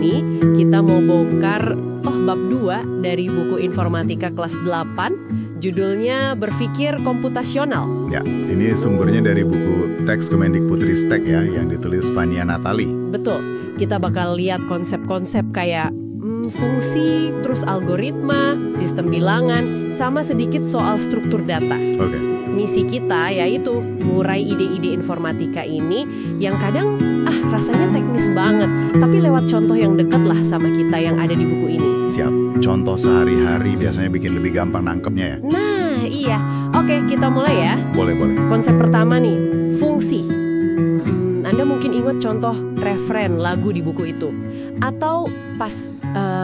ini kita mau bongkar bab 2 dari buku informatika kelas 8, judulnya Berpikir Komputasional. Ya, ini sumbernya dari buku teks Kemendikbudristek ya, yang ditulis Fania Natali. Betul, kita bakal lihat konsep-konsep kayak fungsi, terus algoritma, sistem bilangan, sama sedikit soal struktur data. Oke. Misi kita yaitu ngurai ide-ide informatika ini yang kadang rasanya teknis banget, tapi lewat contoh yang dekat lah sama kita yang ada di buku ini. Siap, contoh sehari-hari biasanya bikin lebih gampang nangkepnya ya? Nah, iya. Oke, kita mulai ya. Boleh. Konsep pertama nih, fungsi. Anda mungkin ingat contoh referen lagu di buku itu. Atau pas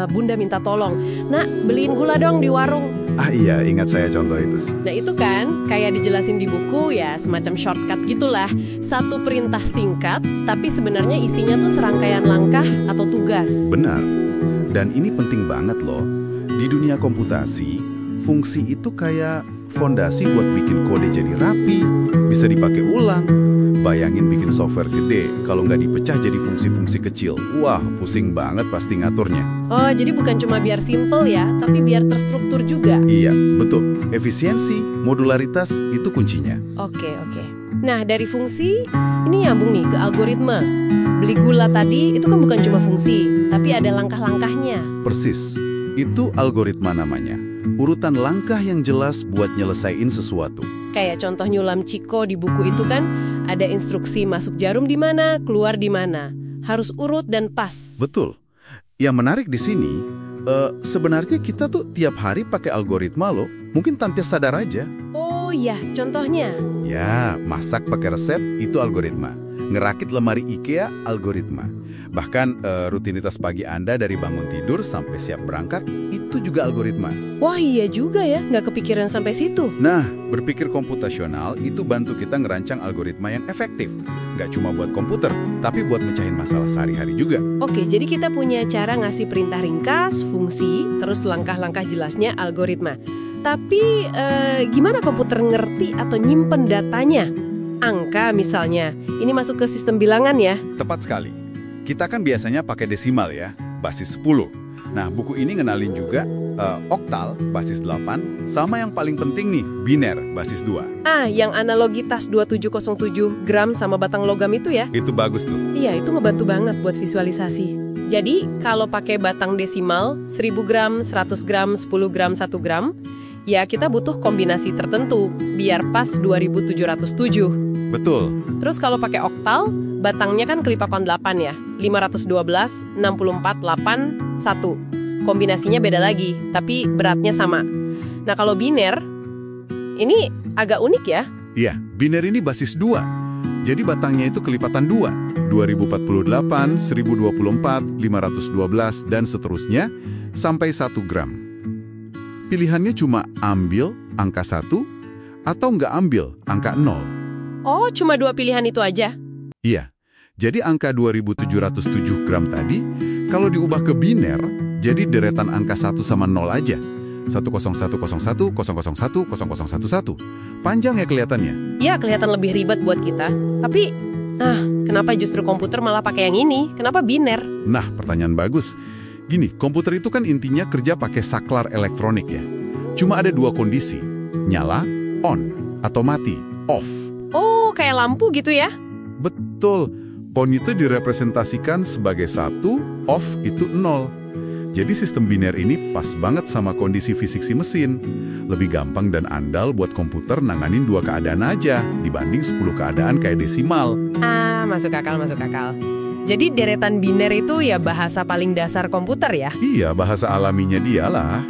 Bunda minta tolong, "Nak, beliin gula dong di warung." Iya, ingat saya contoh itu. Nah itu kan, kayak dijelasin di buku ya semacam shortcut gitulah. Satu perintah singkat, tapi sebenarnya isinya tuh serangkaian langkah atau tugas. Benar. Dan ini penting banget loh. Di dunia komputasi, fungsi itu kayak fondasi buat bikin kode jadi rapi, bisa dipakai ulang. Bayangin bikin software gede, kalau nggak dipecah jadi fungsi-fungsi kecil. Wah, pusing banget pasti ngaturnya. Oh, jadi bukan cuma biar simple ya, tapi biar terstruktur juga. Iya, betul. Efisiensi, modularitas itu kuncinya. Oke. Nah, dari fungsi, ini nyambung nih ke algoritma. Beli gula tadi itu kan bukan cuma fungsi, tapi ada langkah-langkahnya. Persis, itu algoritma namanya. Urutan langkah yang jelas buat nyelesain sesuatu. Kayak contoh nyulam Ciko di buku itu kan, ada instruksi masuk jarum di mana, keluar di mana. Harus urut dan pas. Betul. Yang menarik di sini, sebenarnya kita tuh tiap hari pakai algoritma loh. Mungkin tanpa sadar aja. Oh iya, contohnya? Ya, masak pakai resep itu algoritma. Ngerakit lemari IKEA algoritma. Bahkan rutinitas pagi Anda dari bangun tidur sampai siap berangkat itu juga algoritma. Wah iya juga ya, nggak kepikiran sampai situ. Nah, berpikir komputasional itu bantu kita ngerancang algoritma yang efektif. Nggak cuma buat komputer, tapi buat mecahin masalah sehari-hari juga. Oke, jadi kita punya cara ngasih perintah ringkas, fungsi, terus langkah-langkah jelasnya algoritma. Tapi gimana komputer ngerti atau nyimpen datanya? Angka misalnya, ini masuk ke sistem bilangan ya? Tepat sekali. Kita kan biasanya pakai desimal ya, basis 10. Nah, buku ini ngenalin juga oktal, basis 8, sama yang paling penting nih, biner, basis 2. Yang analogitas 2707 gram sama batang logam itu ya? Itu bagus tuh. Iya, itu ngebantu banget buat visualisasi. Jadi, kalau pakai batang desimal, 1000 gram, 100 gram, 10 gram, 1 gram, ya kita butuh kombinasi tertentu, biar pas 2707. Betul. Terus kalau pakai oktal, batangnya kan kelipakon 8 ya, 512, 64, 8, 1. Kombinasinya beda lagi, tapi beratnya sama. Nah kalau biner, ini agak unik ya? Iya, biner ini basis 2. Jadi batangnya itu kelipatan 2. 2048, 1024, 512, dan seterusnya, sampai 1 gram. Pilihannya cuma ambil angka 1, atau nggak ambil angka 0. Oh, cuma 2 pilihan itu aja? Iya, jadi angka 2707 gram tadi, kalau diubah ke biner, jadi deretan angka 1 sama 0 aja. 10101, 001, 0011. Panjang ya kelihatannya? Ya, kelihatan lebih ribet buat kita. Tapi, kenapa justru komputer malah pakai yang ini? Kenapa biner? Nah, pertanyaan bagus. Gini, komputer itu kan intinya kerja pakai saklar elektronik ya. Cuma ada 2 kondisi, nyala, on, atau mati, off. Oh, kayak lampu gitu ya? Betul, on itu direpresentasikan sebagai 1, off itu 0. Jadi sistem biner ini pas banget sama kondisi fisik si mesin. Lebih gampang dan andal buat komputer nanganin 2 keadaan aja, dibanding 10 keadaan kayak desimal. Masuk akal. Jadi deretan biner itu ya bahasa paling dasar komputer ya? Iya, bahasa alaminya dialah.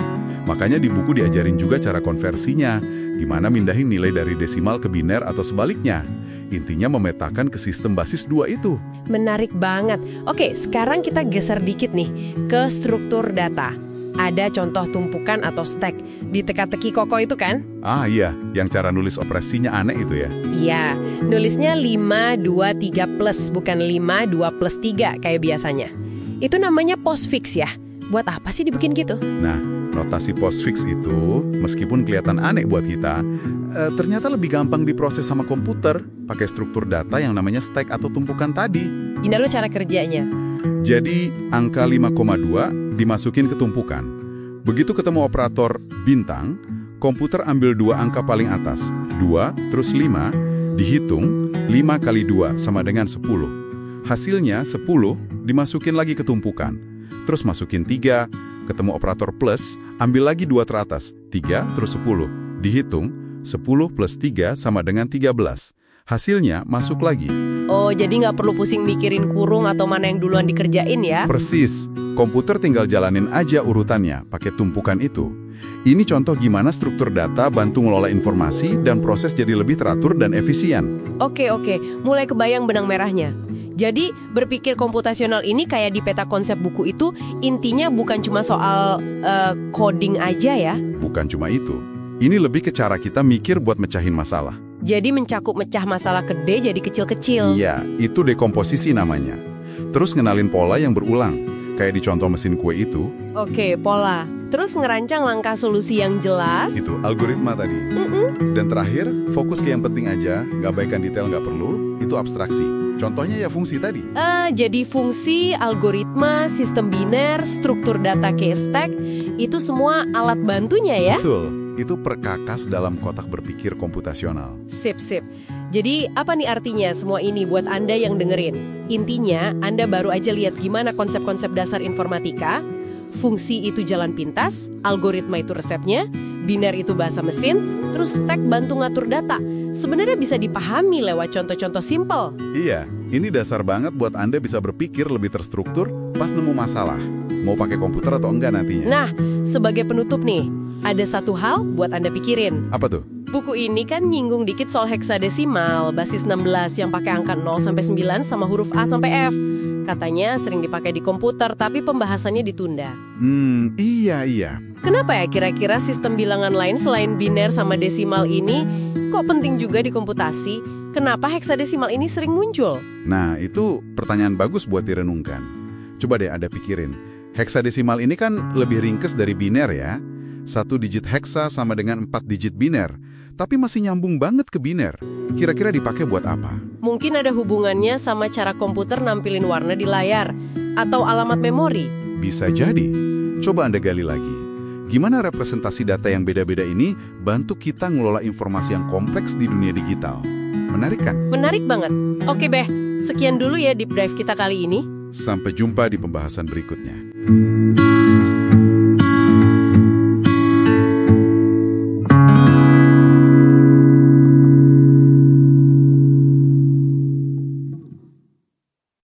Makanya di buku diajarin juga cara konversinya. Gimana mindahin nilai dari desimal ke biner atau sebaliknya. Intinya memetakan ke sistem basis 2 itu. Menarik banget. Oke, sekarang kita geser dikit nih ke struktur data. Ada contoh tumpukan atau stack. Di teka-teki Koko itu kan? Iya, yang cara nulis operasinya aneh itu ya? Iya, nulisnya 5, 2, 3 plus, bukan 5, 2 plus 3 kayak biasanya. Itu namanya postfix ya? Buat apa sih dibikin gitu? Nah, notasi postfix itu, meskipun kelihatan aneh buat kita, ternyata lebih gampang diproses sama komputer pakai struktur data yang namanya stack atau tumpukan tadi. Gimana lo cara kerjanya? Jadi, angka 5,2 dimasukin ke tumpukan. Begitu ketemu operator bintang, komputer ambil 2 angka paling atas. 2, terus 5, dihitung, 5 kali 2 sama dengan 10. Hasilnya 10 dimasukin lagi ke tumpukan. Terus masukin 3, ketemu operator plus, ambil lagi 2 teratas. 3, terus 10. Dihitung, 10 plus 3 sama dengan 13. Hasilnya masuk lagi. Oh, jadi nggak perlu pusing mikirin kurung atau mana yang duluan dikerjain ya? Persis. Komputer tinggal jalanin aja urutannya pakai tumpukan itu. Ini contoh gimana struktur data bantu ngelola informasi dan proses jadi lebih teratur dan efisien. Oke, mulai kebayang benang merahnya. Jadi, berpikir komputasional ini kayak di peta konsep buku itu, intinya bukan cuma soal coding aja ya? Bukan cuma itu. Ini lebih ke cara kita mikir buat mecahin masalah. Jadi mencakup mecah masalah gede jadi kecil-kecil. Iya, itu dekomposisi namanya. Terus ngenalin pola yang berulang, kayak di contoh mesin kue itu. Oke, pola. Terus ngerancang langkah solusi yang jelas. Itu, algoritma tadi. Dan terakhir, fokus ke yang penting aja, nggak baikkan detail nggak perlu, itu abstraksi. Contohnya ya fungsi tadi. Jadi fungsi, algoritma, sistem biner, struktur data kayak stack, itu semua alat bantunya ya? Betul. Itu perkakas dalam kotak berpikir komputasional. Sip. Jadi apa nih artinya semua ini buat Anda yang dengerin? Intinya, Anda baru aja lihat gimana konsep-konsep dasar informatika, fungsi itu jalan pintas, algoritma itu resepnya, biner itu bahasa mesin, terus stack bantu ngatur data. Sebenarnya bisa dipahami lewat contoh-contoh simpel. Iya, ini dasar banget buat Anda bisa berpikir lebih terstruktur pas nemu masalah. Mau pakai komputer atau enggak nantinya. Nah, sebagai penutup nih, ada satu hal buat Anda pikirin. Apa tuh? Buku ini kan nyinggung dikit soal heksadesimal, basis 16 yang pakai angka 0 sampai 9 sama huruf A sampai F. Katanya sering dipakai di komputer, tapi pembahasannya ditunda. Iya. Kenapa ya kira-kira sistem bilangan lain selain biner sama desimal ini kok penting juga di komputasi? Kenapa heksadesimal ini sering muncul? Nah, itu pertanyaan bagus buat direnungkan. Coba deh Anda pikirin. Heksadesimal ini kan lebih ringkes dari biner ya. 1 digit heksa sama dengan 4 digit biner. Tapi masih nyambung banget ke biner. Kira-kira dipakai buat apa? Mungkin ada hubungannya sama cara komputer nampilin warna di layar. Atau alamat memori. Bisa jadi. Coba Anda gali lagi. Gimana representasi data yang beda-beda ini bantu kita ngelola informasi yang kompleks di dunia digital? Menarik kan? Menarik banget. Oke, Beh. Sekian dulu ya deep dive kita kali ini. Sampai jumpa di pembahasan berikutnya.